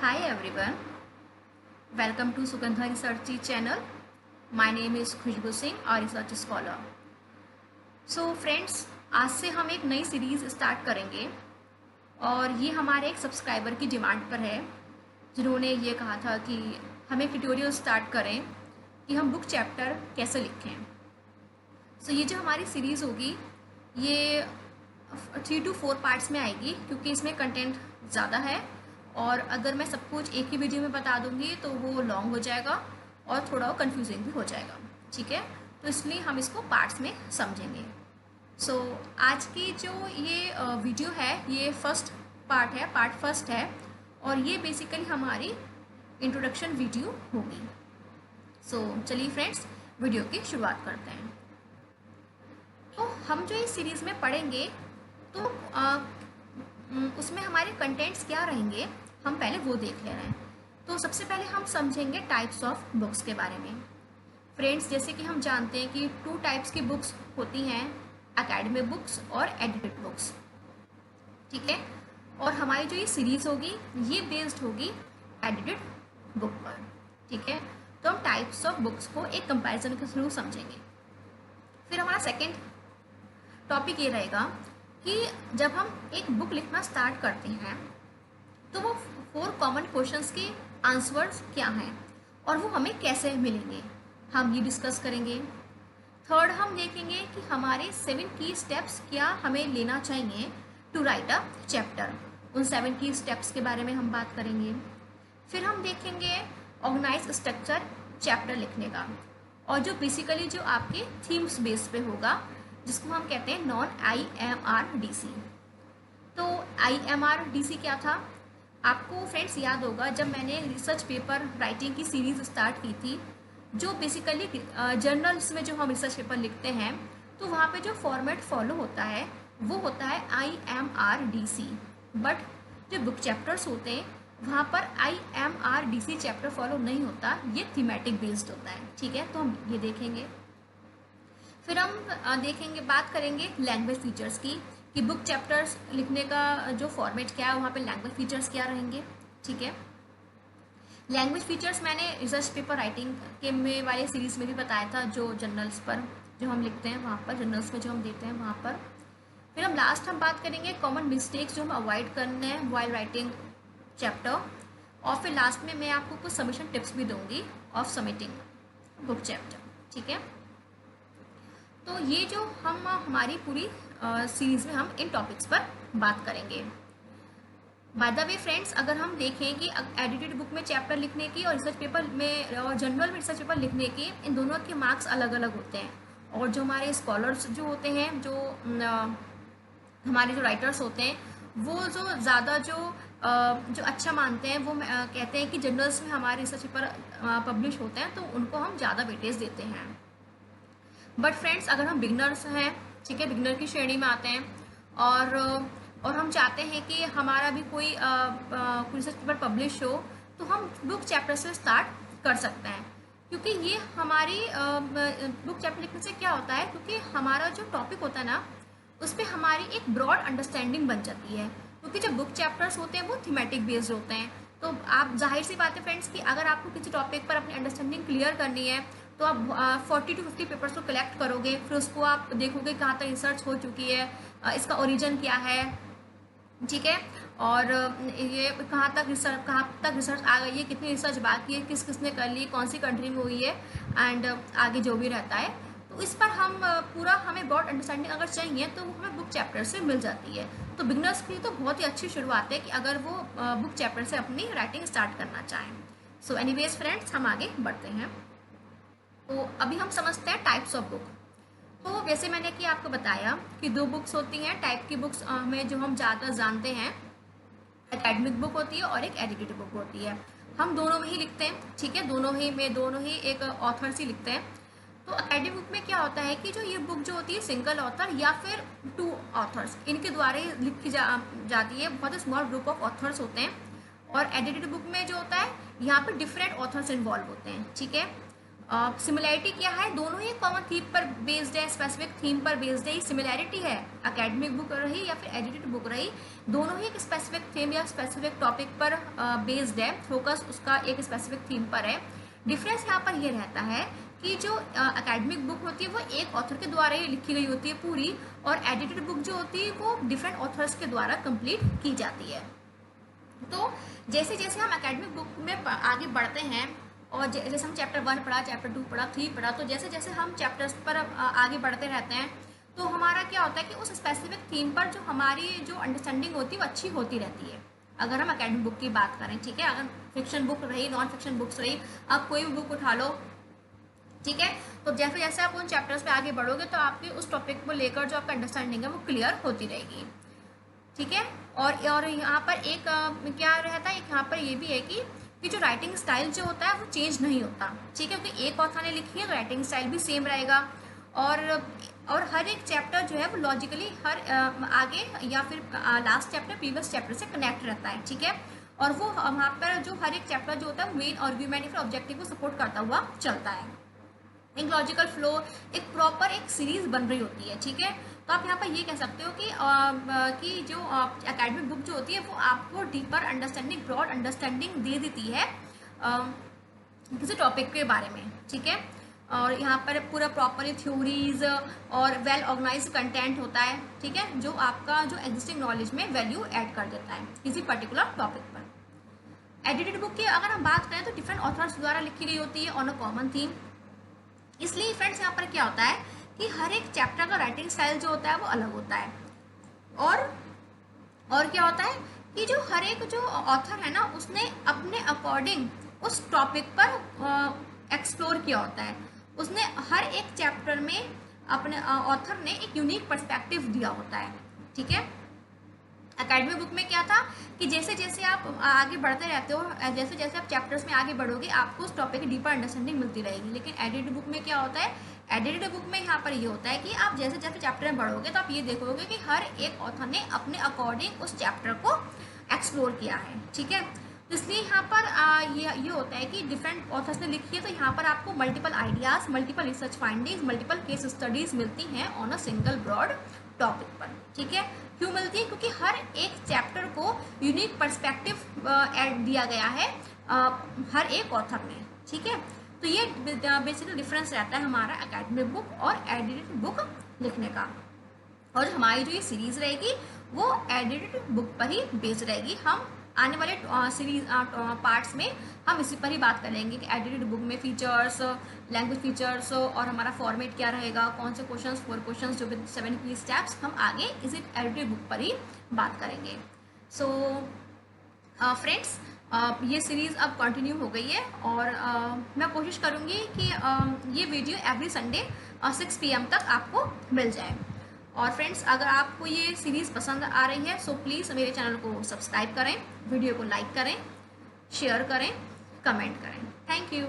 Hi everyone, welcome to Sugandha Research channel. My name is खुशबू सिंह और research scholar. So friends, आज से हम एक नई सीरीज़ स्टार्ट करेंगे और ये हमारे एक सब्सक्राइबर की डिमांड पर है जिन्होंने ये कहा था कि हम एक ट्यूटोरियल स्टार्ट करें कि हम बुक चैप्टर कैसे लिखें. सो ये जो हमारी सीरीज़ होगी ये 3 to 4 पार्ट्स में आएगी क्योंकि इसमें कंटेंट ज़्यादा है और अगर मैं सब कुछ एक ही वीडियो में बता दूंगी तो वो लॉन्ग हो जाएगा और थोड़ा कंफ्यूजिंग भी हो जाएगा. ठीक है, तो इसलिए हम इसको पार्ट्स में समझेंगे. सो आज की जो ये वीडियो है ये फर्स्ट पार्ट है, पार्ट फर्स्ट है और ये बेसिकली हमारी इंट्रोडक्शन वीडियो होगी. सो चलिए फ्रेंड्स, वीडियो की शुरुआत करते हैं. तो हम जो इस सीरीज़ में पढ़ेंगे तो उसमें हमारे कंटेंट्स क्या रहेंगे हम पहले वो देख ले रहे हैं. तो सबसे पहले हम समझेंगे टाइप्स ऑफ बुक्स के बारे में. फ्रेंड्स, जैसे कि हम जानते हैं कि 2 टाइप्स की बुक्स होती हैं, एकेडमिक बुक्स और एडिटेड बुक्स. ठीक है, और हमारी जो ये सीरीज़ होगी ये बेस्ड होगी एडिटेड बुक पर. ठीक है, तो हम टाइप्स ऑफ बुक्स को एक कंपैरिजन के थ्रू समझेंगे. फिर हमारा सेकेंड टॉपिक ये रहेगा कि जब हम एक बुक लिखना स्टार्ट करते हैं तो वो 4 कॉमन क्वेश्चंस के आंसर्स क्या हैं और वो हमें कैसे मिलेंगे, हम ये डिस्कस करेंगे. थर्ड, हम देखेंगे कि हमारे 7 की स्टेप्स क्या हमें लेना चाहिए टू राइट अ चैप्टर. उन 7 की स्टेप्स के बारे में हम बात करेंगे. फिर हम देखेंगे ऑर्गेनाइज स्ट्रक्चर चैप्टर लिखने का और जो बेसिकली जो आपके थीम्स बेस पे होगा जिसको हम कहते हैं नॉन IMRDC. तो IMRDC क्या था आपको फ्रेंड्स याद होगा, जब मैंने रिसर्च पेपर राइटिंग की सीरीज़ स्टार्ट की थी जो बेसिकली जर्नल्स में जो हम रिसर्च पेपर लिखते हैं तो वहाँ पे जो फॉर्मेट फॉलो होता है वो होता है IMRDC. बट जो बुक चैप्टर्स होते हैं वहाँ पर IMRDC चैप्टर फॉलो नहीं होता, ये थीमेटिक बेस्ड होता है. ठीक है, तो हम ये देखेंगे. फिर हम देखेंगे, बात करेंगे लैंग्वेज फीचर्स की कि बुक चैप्टर्स लिखने का जो फॉर्मेट क्या है वहाँ पे लैंग्वेज फीचर्स क्या रहेंगे. ठीक है, लैंग्वेज फीचर्स मैंने रिसर्च पेपर राइटिंग के में वाले सीरीज़ में भी बताया था, जो जर्नल्स पर जो हम लिखते हैं वहाँ पर, जर्नल्स में जो हम देते हैं वहाँ पर. फिर हम लास्ट बात करेंगे कॉमन मिस्टेक्स जो हम अवॉइड करने हैं वाइल राइटिंग चैप्टर. और फिर लास्ट में मैं आपको कुछ सबमिशन टिप्स भी दूंगी ऑफ सबमिटिंग बुक चैप्टर. ठीक है, तो ये जो हम हमारी पूरी सीरीज़ में हम इन टॉपिक्स पर बात करेंगे. बाय द वे फ्रेंड्स, अगर हम देखें कि एडिटेड बुक में चैप्टर लिखने की और रिसर्च पेपर में और जनरल में रिसर्च पेपर लिखने की, इन दोनों के मार्क्स अलग अलग होते हैं. और जो हमारे स्कॉलर्स जो होते हैं, जो हमारे जो राइटर्स होते हैं, वो जो ज़्यादा जो अच्छा मानते हैं वो कहते हैं कि जर्नल्स में हमारे रिसर्च पेपर पब्लिश होते हैं तो उनको हम ज़्यादा वेटेज देते हैं. बट फ्रेंड्स, अगर हम बिगनर्स हैं, ठीक है, बिगनर की श्रेणी में आते हैं और हम चाहते हैं कि हमारा भी कोई रिसर्च पेपर पब्लिश हो तो हम बुक चैप्टर से स्टार्ट कर सकते हैं. क्योंकि ये हमारी बुक चैप्टर लिखने से क्या होता है, क्योंकि हमारा जो टॉपिक होता है ना उस पर हमारी एक ब्रॉड अंडरस्टैंडिंग बन जाती है. क्योंकि जब बुक चैप्टर्स होते हैं वो थीमेटिक बेस्ड होते हैं, तो आप जाहिर सी बात है फ्रेंड्स कि अगर आपको किसी टॉपिक पर अपनी अंडरस्टैंडिंग क्लियर करनी है तो आप 40 to 50 पेपर्स को कलेक्ट करोगे. फिर उसको आप देखोगे कहाँ तक रिसर्च हो चुकी है, इसका ओरिजिन क्या है. ठीक है, और ये कहाँ तक रिसर्च आ गई है, कितनी रिसर्च बाकी है, किस किसने कर ली, कौन सी कंट्री में हुई है, एंड आगे जो भी रहता है. तो इस पर हम पूरा हमें ब्रॉड अंडरस्टैंडिंग अगर चाहिए तो वो हमें बुक चैप्टर से मिल जाती है. तो बिगनर्स के लिए तो बहुत ही अच्छी शुरुआत है कि अगर वो बुक चैप्टर से अपनी राइटिंग स्टार्ट करना चाहें. सो एनीवेज फ्रेंड्स, हम आगे बढ़ते हैं. तो अभी हम समझते हैं टाइप्स ऑफ बुक. तो वैसे मैंने कि आपको बताया कि 2 बुक्स होती हैं टाइप की बुक्स में जो हम ज़्यादा जानते हैं. एकेडमिक बुक होती है और एक एडिटेड बुक होती है. हम दोनों में ही लिखते हैं. ठीक है, दोनों ही एक ऑथर से लिखते हैं. तो एकेडमिक बुक में क्या होता है कि जो ये बुक जो होती है सिंगल ऑथर या फिर 2 ऑथर्स इनके द्वारा ही लिखी जाती है. बहुत ही स्मॉल ग्रुप ऑफ ऑथर्स होते हैं. और एडिटेड बुक में जो होता है यहाँ पे डिफरेंट ऑथर्स इन्वॉल्व होते हैं. ठीक है, सिमिलैरिटी क्या है, दोनों ही कॉमन थीम पर बेस्ड है, स्पेसिफिक थीम पर बेस्ड है, सिमिलैरिटी है। एकेडमिक बुक रही या फिर एडिटेड बुक रही, दोनों ही एक स्पेसिफिक थीम या स्पेसिफिक टॉपिक पर बेस्ड है, फोकस उसका एक स्पेसिफिक थीम पर है। डिफरेंस यहाँ पर ये रहता है कि जो एकेडमिक बुक होती है वो एक ऑथर के द्वारा ही लिखी गई होती है पूरी, और एडिटेड बुक जो होती है वो डिफरेंट ऑथर्स के द्वारा कंप्लीट की जाती है। तो जैसे जैसे हम एकेडमिक बुक में आगे बढ़ते हैं, और जैसे हम चैप्टर 1 पढ़ा, चैप्टर 2 पढ़ा, 3 पढ़ा, तो जैसे जैसे हम चैप्टर्स पर आगे बढ़ते रहते हैं, तो हमारा क्या होता है कि उस स्पेसिफिक थीम पर जो हमारी जो अंडरस्टैंडिंग होती है वो अच्छी होती रहती है। अगर हम एकेडमिक बुक की बात करें, ठीक है, अगर फिक्शन बुक रही, नॉन फिक्शन बुक्स रही, आप कोई भी बुक उठा लो, ठीक है, तो जैसे जैसे आप उन चैप्टर्स पे आगे बढ़ोगे तो आपके उस टॉपिक को लेकर जो आपका अंडरस्टैंडिंग है वो क्लियर होती रहेगी, ठीक है। और यहाँ पर एक क्या रहता है, यहाँ पर ये भी है कि जो राइटिंग स्टाइल जो होता है वो चेंज नहीं होता, ठीक है, क्योंकि एक ऑथर ने लिखी है तो राइटिंग स्टाइल भी सेम रहेगा, और हर एक चैप्टर जो है वो लॉजिकली हर आगे या फिर लास्ट चैप्टर प्रीवियस चैप्टर से कनेक्ट रहता है, ठीक है, और वो वहाँ पर जो हर एक चैप्टर जो होता है मेन आर्ग्यूमेंट या फिर ऑब्जेक्टिव को सपोर्ट करता हुआ चलता है। एक लॉजिकल फ्लो, एक प्रॉपर एक सीरीज बन रही होती है, ठीक है। तो आप यहाँ पर ये कह सकते हो कि जो एकेडमिक बुक जो होती है वो आपको डीपर अंडरस्टैंडिंग, ब्रॉड अंडरस्टैंडिंग दे देती है किसी टॉपिक के बारे में, ठीक है, और यहाँ पर पूरा प्रॉपरली थ्योरीज और वेल ऑर्गेनाइज कंटेंट होता है, ठीक है, जो आपका जो एग्जिस्टिंग नॉलेज में वैल्यू ऐड कर देता है किसी पर्टिकुलर टॉपिक पर। एडिटेड बुक की अगर हम बात करें तो डिफरेंट ऑथर्स द्वारा लिखी गई होती है ऑन अ कॉमन थीम। इसलिए फ्रेंड्स यहाँ पर क्या होता है कि हर एक चैप्टर का राइटिंग स्टाइल जो होता है वो अलग होता है, और क्या होता है कि जो हर एक जो ऑथर है ना उसने अपने अकॉर्डिंग उस टॉपिक पर एक्सप्लोर किया होता है, उसने हर एक चैप्टर में अपने ऑथर ने एक यूनिक पर्सपेक्टिव दिया होता है, ठीक है। एकेडमिक बुक में क्या था कि जैसे जैसे आप आगे बढ़ते रहते हो, जैसे जैसे आप चैप्टर्स में आगे बढ़ोगे आपको उस टॉपिक की डीपर अंडरस्टैंडिंग मिलती रहेगी, लेकिन एडिटेड बुक में क्या होता है, एडिटेड बुक में यहाँ पर ये होता है कि आप जैसे जैसे चैप्टर में बढ़ोगे तो आप ये देखोगे कि हर एक ऑथर ने अपने अकॉर्डिंग उस चैप्टर को एक्सप्लोर किया है, ठीक है। तो इसलिए यहाँ पर ये होता है कि डिफरेंट ऑथर्स ने लिखी है, तो यहाँ पर आपको multiple ideas, multiple research findings, multiple case studies मिलती हैं on a single broad topic पर, ठीक है। क्यों मिलती है, क्योंकि हर एक चैप्टर को यूनिक पर्सपेक्टिव ऐड दिया गया है हर एक ऑथर में, ठीक है। तो ये बेसिकली डिफरेंस रहता है हमारा एकेडमिक बुक और एडिटेड बुक लिखने का, और हमारी जो ये सीरीज रहेगी वो एडिटेड बुक पर ही बेस्ड रहेगी। हम आने वाले सीरीज पार्ट्स में हम इसी पर ही बात करेंगे कि एडिटेड बुक में फीचर्स, लैंग्वेज फीचर्स और हमारा फॉर्मेट क्या रहेगा, कौन से क्वेश्चंस, 4 क्वेश्चंस, जो 7 की स्टेप्स, हम आगे इसी एडिटेड बुक पर ही बात करेंगे। सो फ्रेंड्स, ये सीरीज़ अब कंटिन्यू हो गई है, और मैं कोशिश करूँगी कि ये वीडियो एवरी संडे 6 PM तक आपको मिल जाए। और फ्रेंड्स, अगर आपको ये सीरीज़ पसंद आ रही है सो प्लीज़ मेरे चैनल को सब्सक्राइब करें, वीडियो को लाइक करें, शेयर करें, कमेंट करें। Thank you.